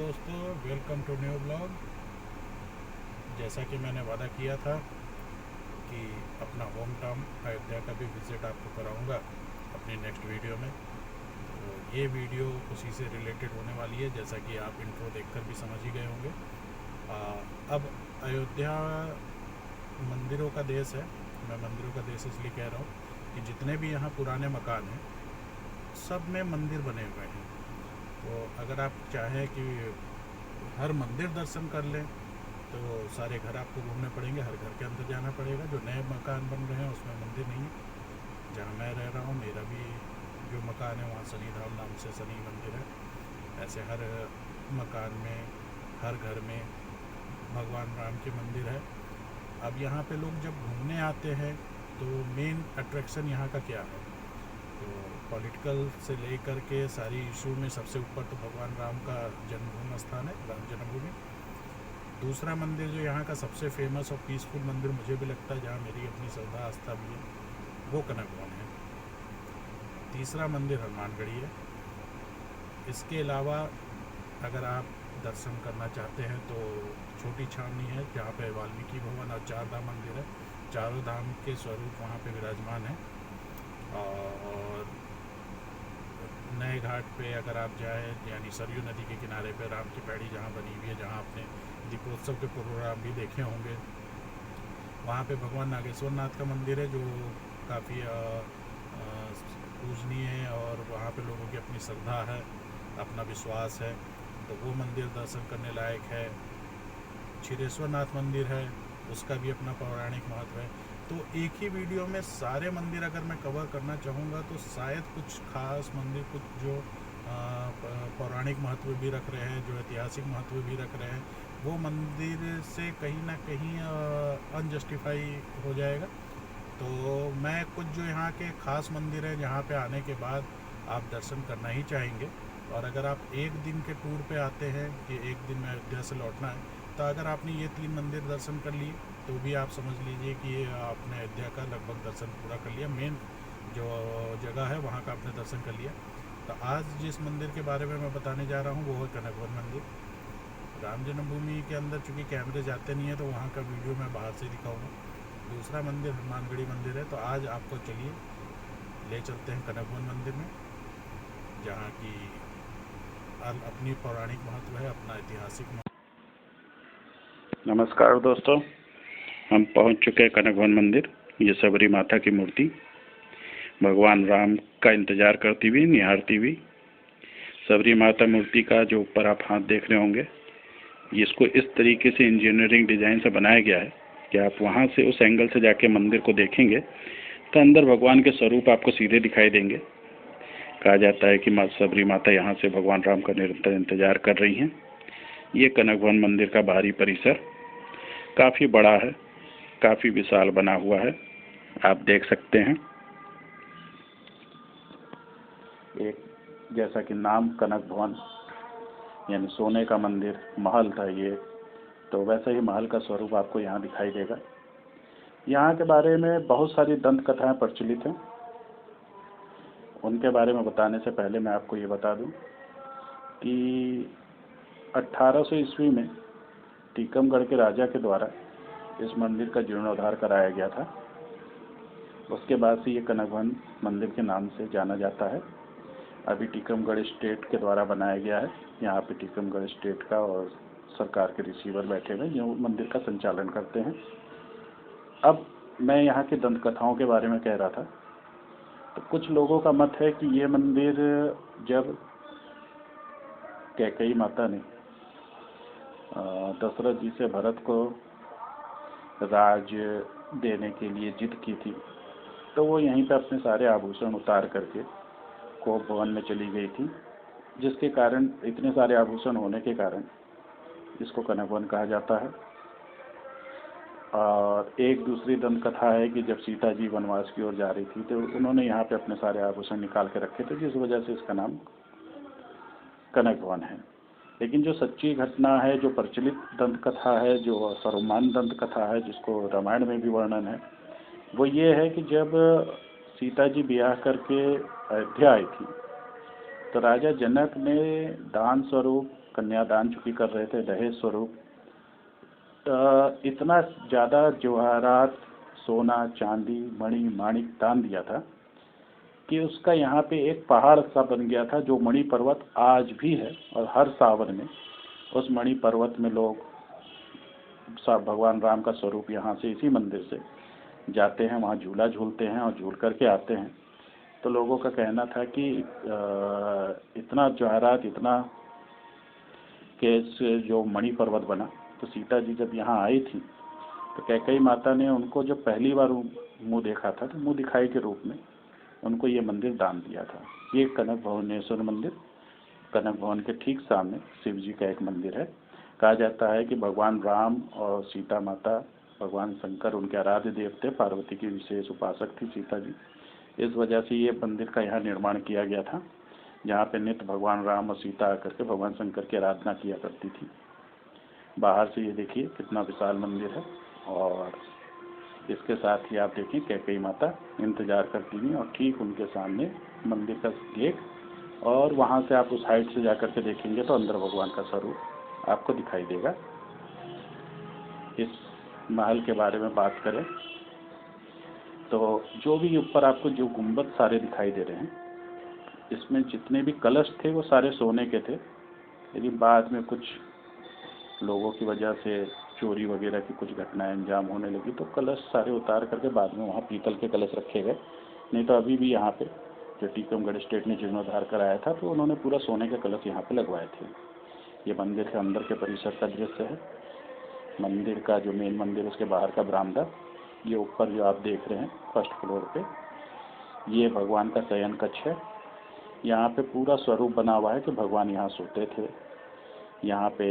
दोस्तों, welcome to new blog. जैसा कि मैंने वादा किया था कि अपना होम टाउन अयोध्या का भी विज़िट आपको कराऊंगा अपनी नेक्स्ट वीडियो में। तो ये वीडियो उसी से रिलेटेड होने वाली है, जैसा कि आप इंट्रो देखकर भी समझ ही गए होंगे। अब अयोध्या मंदिरों का देश है। मैं मंदिरों का देश इसलिए कह रहा हूँ कि जितने भी यहाँ पुराने मकान हैं सब में मंदिर बने हुए हैं। तो अगर आप चाहें कि हर मंदिर दर्शन कर लें तो सारे घर आपको घूमने पड़ेंगे, हर घर के अंदर जाना पड़ेगा। जो नए मकान बन रहे हैं उसमें मंदिर नहीं है। जहाँ मैं रह रहा हूँ, मेरा भी जो मकान है वहाँ शनिधाम नाम से शनि मंदिर है। ऐसे हर मकान में, हर घर में भगवान राम के मंदिर है। अब यहाँ पे लोग जब घूमने आते हैं तो मेन अट्रैक्शन यहाँ का क्या है? तो पॉलिटिकल से लेकर के सारी इशू में सबसे ऊपर तो भगवान राम का जन्मभूमि स्थान है, राम जन्मभूमि। दूसरा मंदिर जो यहाँ का सबसे फेमस और पीसफुल मंदिर मुझे भी लगता है, जहाँ मेरी अपनी श्रद्धा आस्था भी है, वो कनक भवन है। तीसरा मंदिर हनुमानगढ़ी है। इसके अलावा अगर आप दर्शन करना चाहते हैं तो छोटी छावनी है, जहाँ पे वाल्मीकि भवन और चार धाम मंदिर है। चारों धाम के स्वरूप वहाँ पे विराजमान है। और नए घाट पे अगर आप जाएँ, यानी सरयू नदी के किनारे पे राम की पैड़ी जहाँ बनी हुई है, जहाँ आपने दीपोत्सव के प्रोग्राम भी देखे होंगे, वहाँ पे भगवान नागेश्वर नाथ का मंदिर है, जो काफ़ी पूजनीय है और वहाँ पे लोगों की अपनी श्रद्धा है, अपना विश्वास है। तो वो मंदिर दर्शन करने लायक है। क्षीरेश्वर नाथ मंदिर है, उसका भी अपना पौराणिक महत्व है। तो एक ही वीडियो में सारे मंदिर अगर मैं कवर करना चाहूँगा तो शायद कुछ खास मंदिर, कुछ जो पौराणिक महत्व भी रख रहे हैं, जो ऐतिहासिक महत्व भी रख रहे हैं, वो मंदिर से कहीं ना कहीं अनजस्टिफाई हो जाएगा। तो मैं कुछ जो यहाँ के ख़ास मंदिर हैं जहाँ पे आने के बाद आप दर्शन करना ही चाहेंगे, और अगर आप एक दिन के टूर पे आते हैं कि एक दिन में अयोध्या से लौटना है, तो अगर आपने ये 3 मंदिर दर्शन कर लिए तो भी आप समझ लीजिए कि ये आपने अयोध्या का लगभग दर्शन पूरा कर लिया। मेन जो जगह है वहाँ का आपने दर्शन कर लिया। तो आज जिस मंदिर के बारे में मैं बताने जा रहा हूँ वो है कनक भवन मंदिर। राम जन्मभूमि के अंदर चूँकि कैमरे जाते नहीं हैं तो वहाँ का वीडियो मैं बाहर से दिखाऊँगा। दूसरा मंदिर हनुमानगढ़ी मंदिर है। तो आज आपको चलिए ले चलते हैं कनक भवन मंदिर में, जहाँ की अपनी पौराणिक महत्व है, अपना ऐतिहासिक महत्व। नमस्कार दोस्तों, हम पहुंच चुके हैं कनक भवन मंदिर। ये सबरी माता की मूर्ति भगवान राम का इंतजार करती हुई, निहारती हुई सबरी माता मूर्ति का जो ऊपर आप हाथ देख रहे होंगे, इसको इस तरीके से इंजीनियरिंग डिजाइन से बनाया गया है कि आप वहां से उस एंगल से जाके मंदिर को देखेंगे तो अंदर भगवान के स्वरूप आपको सीधे दिखाई देंगे। कहा जाता है कि सबरी माता यहाँ से भगवान राम का निरंतर इंतजार कर रही हैं। ये कनक भवन मंदिर का बाहरी परिसर काफ़ी बड़ा है, काफ़ी विशाल बना हुआ है, आप देख सकते हैं। एक जैसा कि नाम कनक भवन यानी सोने का मंदिर, महल था ये, तो वैसा ही महल का स्वरूप आपको यहाँ दिखाई देगा। यहाँ के बारे में बहुत सारी दंत कथाएं प्रचलित हैं। उनके बारे में बताने से पहले मैं आपको ये बता दूं कि 1800 ईस्वी में टीकमगढ़ के राजा के द्वारा इस मंदिर का जीर्णोद्धार कराया गया था। उसके बाद से ये कनक भवन मंदिर के नाम से जाना जाता है। अभी टीकमगढ़ स्टेट के द्वारा बनाया गया है। यहाँ पे टीकमगढ़ स्टेट का और सरकार के रिसीवर बैठे हुए जो मंदिर का संचालन करते हैं। अब मैं यहाँ की दंत कथाओं के बारे में कह रहा था। तो कुछ लोगों का मत है कि ये मंदिर जब कैकेयी माता ने दशरथ जी से भरत को राज देने के लिए जिद की थी, तो वो यहीं पे अपने सारे आभूषण उतार करके कोप भवन में चली गई थी, जिसके कारण इतने सारे आभूषण होने के कारण इसको कनक भवन कहा जाता है। और एक दूसरी दंत कथा है कि जब सीता जी वनवास की ओर जा रही थी तो उन्होंने यहाँ पे अपने सारे आभूषण निकाल के रखे थे, जिस वजह से इसका नाम कनक भवन है। लेकिन जो सच्ची घटना है, जो प्रचलित दंत कथा है, जो सर्वमान्य दंत कथा है, जिसको रामायण में भी वर्णन है, वो ये है कि जब सीता जी ब्याह करके अयोध्या आई थी तो राजा जनक ने दान स्वरूप कन्यादान चूँकि कर रहे थे दहेज स्वरूप, इतना ज़्यादा जवाहरात, सोना, चांदी, मणि, माणिक दान दिया था कि उसका यहाँ पे एक पहाड़ सा बन गया था, जो मणि पर्वत आज भी है। और हर सावन में उस मणि पर्वत में लोग भगवान राम का स्वरूप यहाँ से, इसी मंदिर से जाते हैं, वहाँ झूला झूलते हैं और झूल करके आते हैं। तो लोगों का कहना था कि इतना जवाहरात, इतना के जो मणि पर्वत बना, तो सीता जी जब यहाँ आई थी तो कैकेयी माता ने उनको जब पहली बार मुँह देखा था तो मुँह दिखाई के रूप में उनको ये मंदिर दान दिया था। ये कनक भुवनेश्वर मंदिर, कनक भवन के ठीक सामने शिव जी का एक मंदिर है। कहा जाता है कि भगवान राम और सीता माता, भगवान शंकर उनके आराध्य देव थे, पार्वती की विशेष उपासक थी सीता जी। इस वजह से ये मंदिर का यहाँ निर्माण किया गया था, जहाँ पे नित्य भगवान राम और सीता आकर के भगवान शंकर की आराधना किया करती थी। बाहर से ये देखिए कितना विशाल मंदिर है, और इसके साथ ही आप देखिए कैकेयी माता इंतजार करती हुई, और ठीक उनके सामने मंदिर का गेट, और वहाँ से आप उस हाइट से जाकर के देखेंगे तो अंदर भगवान का स्वरूप आपको दिखाई देगा। इस महल के बारे में बात करें तो जो भी ऊपर आपको जो गुंबद सारे दिखाई दे रहे हैं, इसमें जितने भी कलश थे वो सारे सोने के थे, लेकिन बाद में कुछ लोगों की वजह से चोरी वगैरह की कुछ घटनाएं अंजाम होने लगी, तो कलश सारे उतार करके बाद में वहाँ पीतल के कलश रखे गए। नहीं तो अभी भी यहाँ पे जो टीकमगढ़ स्टेट ने जीर्णोद्धार कराया था तो उन्होंने पूरा सोने के कलश यहाँ पे लगवाए थे। ये मंदिर के अंदर के परिसर का दृश्य है। मंदिर का जो मेन मंदिर, उसके बाहर का बरामदा, ये ऊपर जो आप देख रहे हैं फर्स्ट फ्लोर पे, ये भगवान का शयन कक्ष है। यहाँ पे पूरा स्वरूप बना हुआ है कि भगवान यहाँ सोते थे, यहाँ पे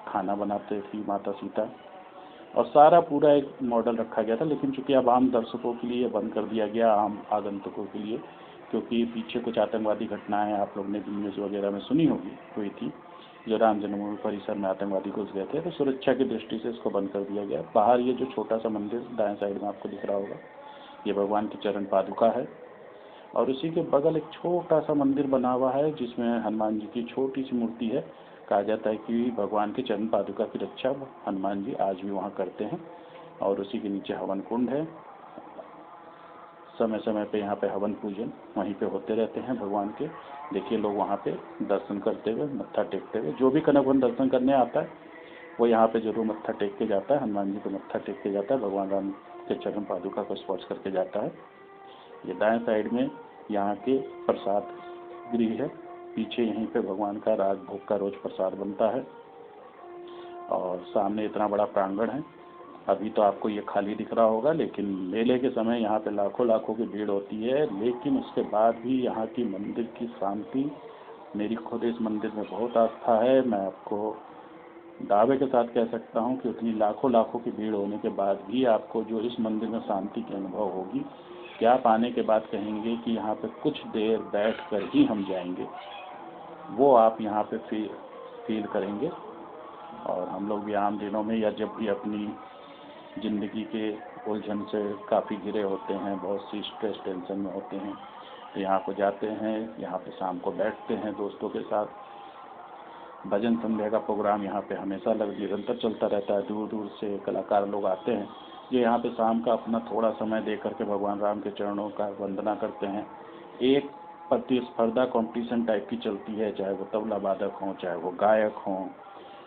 खाना बनाते थी माता सीता, और सारा पूरा एक मॉडल रखा गया था। लेकिन चूंकि अब आम दर्शकों के लिए बंद कर दिया गया, आम आगंतुकों के लिए, क्योंकि पीछे कुछ आतंकवादी घटनाएं आप लोग ने न्यूज़ वगैरह में सुनी हुई थी, जो राम जन्मभूमि परिसर में आतंकवादी घुस गए थे, तो सुरक्षा की दृष्टि से इसको बंद कर दिया गया। बाहर ये जो छोटा सा मंदिर दाएं साइड में आपको दिख रहा होगा, ये भगवान की चरण पादुका है, और उसी के बगल एक छोटा सा मंदिर बना हुआ है जिसमें हनुमान जी की छोटी सी मूर्ति है। कहा जाता है कि भगवान के चरण पादुका की रक्षा हनुमान जी आज भी वहाँ करते हैं, और उसी के नीचे हवन कुंड है। समय समय पे यहाँ पे हवन पूजन वहीं पे होते रहते हैं भगवान के। देखिए लोग वहाँ पे दर्शन करते हुए, मत्था टेकते हुए, जो भी कनक भवन दर्शन करने आता है वो यहाँ पे जरूर मत्था टेक के जाता है, हनुमान जी को मत्था टेक के जाता है, भगवान राम के चरण पादुका को स्पर्श करके जाता है। ये दाएं साइड में यहाँ के प्रसाद गृह है, पीछे यहीं पे भगवान का राज भोग का रोज प्रसाद बनता है, और सामने इतना बड़ा प्रांगण है। अभी तो आपको ये खाली दिख रहा होगा, लेकिन मेले के समय यहाँ पे लाखों लाखों की भीड़ होती है। लेकिन उसके बाद भी यहाँ की मंदिर की शांति, मेरी खुद इस मंदिर में बहुत आस्था है। मैं आपको दावे के साथ कह सकता हूँ कि उतनी लाखों लाखों की भीड़ होने के बाद भी आपको जो इस मंदिर में शांति की अनुभव होगी कि आप आने के बाद कहेंगे कि यहाँ पे कुछ देर बैठ कर ही हम जाएंगे, वो आप यहाँ पे फील करेंगे। और हम लोग भी आम दिनों में या जब भी अपनी ज़िंदगी के उलझन से काफ़ी घिरे होते हैं, बहुत सी स्ट्रेस टेंशन में होते हैं, तो यहाँ को जाते हैं, यहाँ पे शाम को बैठते हैं दोस्तों के साथ। भजन संध्या का प्रोग्राम यहाँ पे हमेशा निरंतर चलता रहता है। दूर दूर से कलाकार लोग आते हैं जो यहाँ पे शाम का अपना थोड़ा समय दे करके भगवान राम के चरणों का वंदना करते हैं। एक प्रतिस्पर्धा कंपटीशन टाइप की चलती है, चाहे वो तबला वादक हों, चाहे वो गायक हों,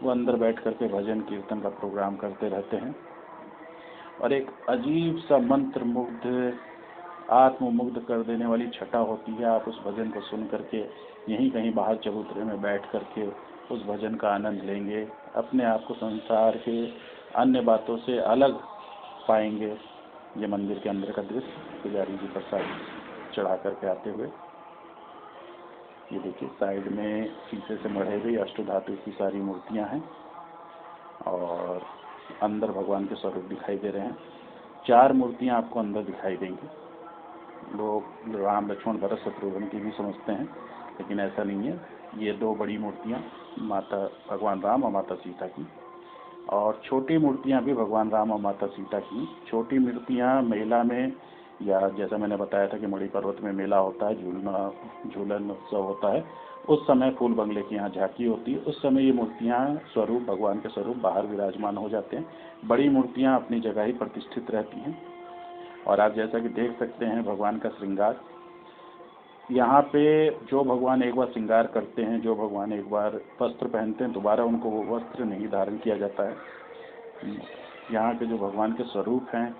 वो अंदर बैठ करके भजन कीर्तन का प्रोग्राम करते रहते हैं। और एक अजीब सा मंत्र मुग्ध, आत्ममुग्ध कर देने वाली छटा होती है। आप उस भजन को सुन करके यहीं कहीं बाहर चबूतरे में बैठ करके उस भजन का आनंद लेंगे, अपने आप को संसार के अन्य बातों से अलग पाएंगे। ये मंदिर के अंदर का दृश्य पुजारी जी प्रसाद चढ़ा करके आते हुए, ये देखिए साइड में शीशे से मढ़े हुई अष्टधातु की सारी मूर्तियां हैं, और अंदर भगवान के स्वरूप दिखाई दे रहे हैं। 4 मूर्तियां आपको अंदर दिखाई देंगी। लोग राम लक्ष्मण भरत शत्रुघ्न की भी समझते हैं, लेकिन ऐसा नहीं है। ये 2 बड़ी मूर्तियां माता भगवान राम और माता सीता की, और छोटी मूर्तियां भी भगवान राम और माता सीता की। छोटी मूर्तियां मेला में, या जैसा मैंने बताया था कि मणि पर्वत में मेला होता है, झूलन उत्सव होता है, उस समय फूल बंगले की यहाँ झांकी होती है। उस समय ये मूर्तियाँ स्वरूप, भगवान के स्वरूप बाहर विराजमान हो जाते हैं। बड़ी मूर्तियाँ अपनी जगह ही प्रतिष्ठित रहती हैं। और आप जैसा कि देख सकते हैं भगवान का श्रृंगार, यहाँ पे जो भगवान एक बार श्रृंगार करते हैं, जो भगवान एक बार वस्त्र पहनते हैं, दोबारा उनको वो वस्त्र नहीं धारण किया जाता है। यहाँ के जो भगवान के स्वरूप हैं,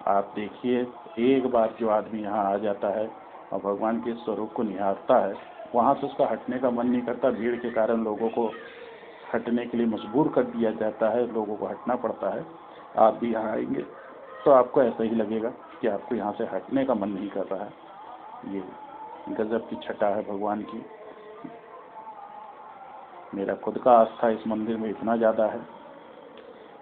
आप देखिए, एक बार जो आदमी यहाँ आ जाता है और भगवान के स्वरूप को निहारता है, वहाँ से उसका हटने का मन नहीं करता। भीड़ के कारण लोगों को हटने के लिए मजबूर कर दिया जाता है, लोगों को हटना पड़ता है। आप भी यहाँ आएंगे तो आपको ऐसा ही लगेगा कि आपको यहाँ से हटने का मन नहीं कर रहा है। ये गजब की छटा है भगवान की। मेरा खुद का आस्था इस मंदिर में इतना ज़्यादा है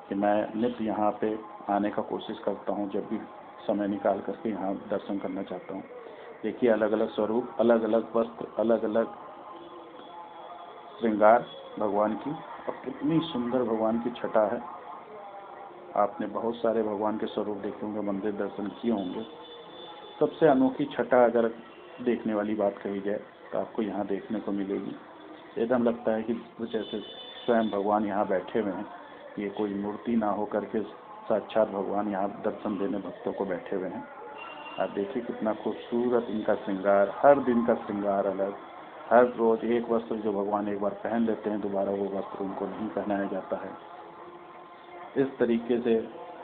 कि मैं नित्य यहाँ पे आने का कोशिश करता हूँ। जब भी समय निकाल करके यहाँ दर्शन करना चाहता हूँ। देखिए, अलग अलग स्वरूप, अलग अलग वस्त्र, अलग अलग श्रृंगार भगवान की, और कितनी सुंदर भगवान की छटा है। आपने बहुत सारे भगवान के स्वरूप देखे होंगे, मंदिर दर्शन किए होंगे। सबसे अनोखी छटा अगर देखने वाली बात कही जाए तो आपको यहाँ देखने को मिलेगी। एकदम लगता है कि जैसे स्वयं भगवान यहाँ बैठे हुए हैं। ये कोई मूर्ति ना हो करके साक्षात भगवान यहाँ दर्शन देने भक्तों को बैठे हुए हैं। आप देखिए कितना खूबसूरत इनका श्रृंगार, हर दिन का श्रृंगार अलग। हर रोज एक वस्त्र जो भगवान एक बार पहन लेते हैं, दोबारा वो वस्त्र उनको नहीं पहनाया जाता है। इस तरीके से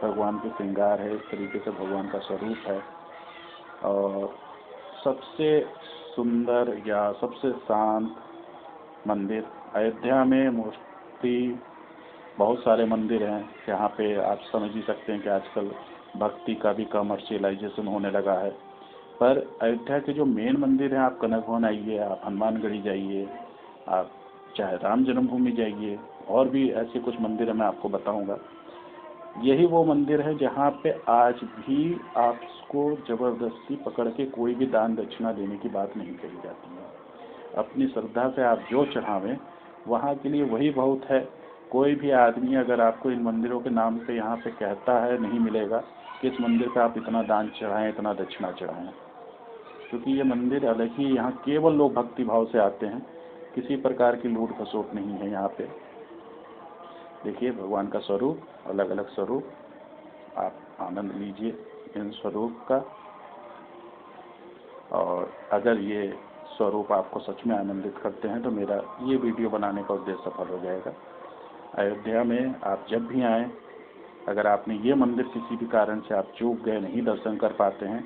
भगवान के श्रृंगार है, इस तरीके से भगवान का स्वरूप है। और सबसे सुंदर या सबसे शांत मंदिर अयोध्या में मोस्टली बहुत सारे मंदिर हैं। यहाँ पे आप समझ ही सकते हैं कि आजकल भक्ति का भी कमर्शियलाइजेशन होने लगा है। पर अयोध्या के जो मेन मंदिर हैं, आप कनक भवन आइए, आप हनुमानगढ़ी जाइए, आप चाहे राम जन्मभूमि जाइए, और भी ऐसे कुछ मंदिर हैं मैं आपको बताऊंगा। यही वो मंदिर है जहाँ पे आज भी आपको ज़बरदस्ती पकड़ के कोई भी दान दक्षिणा देने की बात नहीं कही जाती है। अपनी श्रद्धा से आप जो चढ़ावें, वहाँ के लिए वही बहुत है। कोई भी आदमी अगर आपको इन मंदिरों के नाम पे यहाँ पे कहता है, नहीं मिलेगा कि इस मंदिर पे आप इतना दान चढ़ाएं, इतना दक्षिणा चढ़ाएं, क्योंकि ये मंदिर अलग ही, यहाँ केवल लोग भक्ति भाव से आते हैं। किसी प्रकार की लूट खसोट नहीं है यहाँ पे। देखिए भगवान का स्वरूप, अलग अलग स्वरूप, आप आनंद लीजिए इन स्वरूप का। और अगर ये स्वरूप आपको सच में आनंदित करते हैं तो मेरा ये वीडियो बनाने का उद्देश्य सफल हो जाएगा। अयोध्या में आप जब भी आएँ, अगर आपने ये मंदिर किसी भी कारण से आप चूक गए, नहीं दर्शन कर पाते हैं,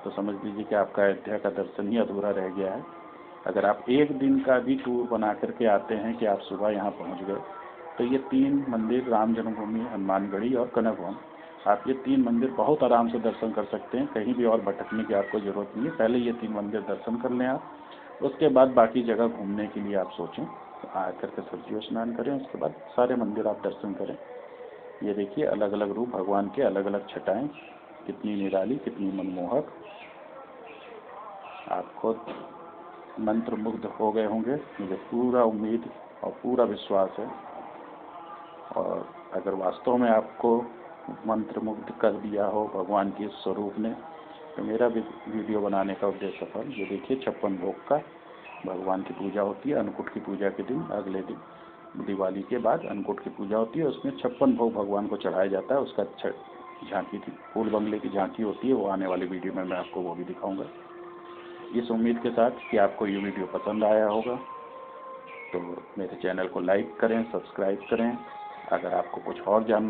तो समझ लीजिए कि आपका अयोध्या का दर्शन ही अधूरा रह गया है। अगर आप एक दिन का भी टूर बना करके आते हैं कि आप सुबह यहाँ पहुँच गए, तो ये 3 मंदिर, राम जन्मभूमि, हनुमानगढ़ी और कनक भवन, आप ये 3 मंदिर बहुत आराम से दर्शन कर सकते हैं। कहीं भी और भटकने की आपको ज़रूरत नहीं है। पहले ये 3 मंदिर दर्शन कर लें आप, उसके बाद बाकी जगह घूमने के लिए आप सोचें। आकर के सब्जियों स्नान करें, उसके बाद सारे मंदिर आप दर्शन करें। ये देखिए अलग अलग रूप भगवान के, अलग अलग छटाएं, कितनी निराली, कितनी मनमोहक। आप खुद मंत्र मुग्ध हो गए होंगे, मुझे पूरा उम्मीद और पूरा विश्वास है। और अगर वास्तव में आपको मंत्र मुग्ध कर दिया हो भगवान के स्वरूप ने, तो मेरा भी वीडियो बनाने का उद्देश्य सफल। ये देखिए 56 भोग का भगवान की पूजा होती है। अन्नकूट की पूजा के दिन, अगले दिन दिवाली के बाद अन्नकूट की पूजा होती है। उसमें 56 भोग भगवान को चढ़ाया जाता है। उसका झांकी की, फूल बंगले की झांकी होती है। वो आने वाली वीडियो में मैं आपको वो भी दिखाऊंगा। इस उम्मीद के साथ कि आपको ये वीडियो पसंद आया होगा, तो मेरे चैनल को लाइक करें, सब्सक्राइब करें। अगर आपको कुछ और जानना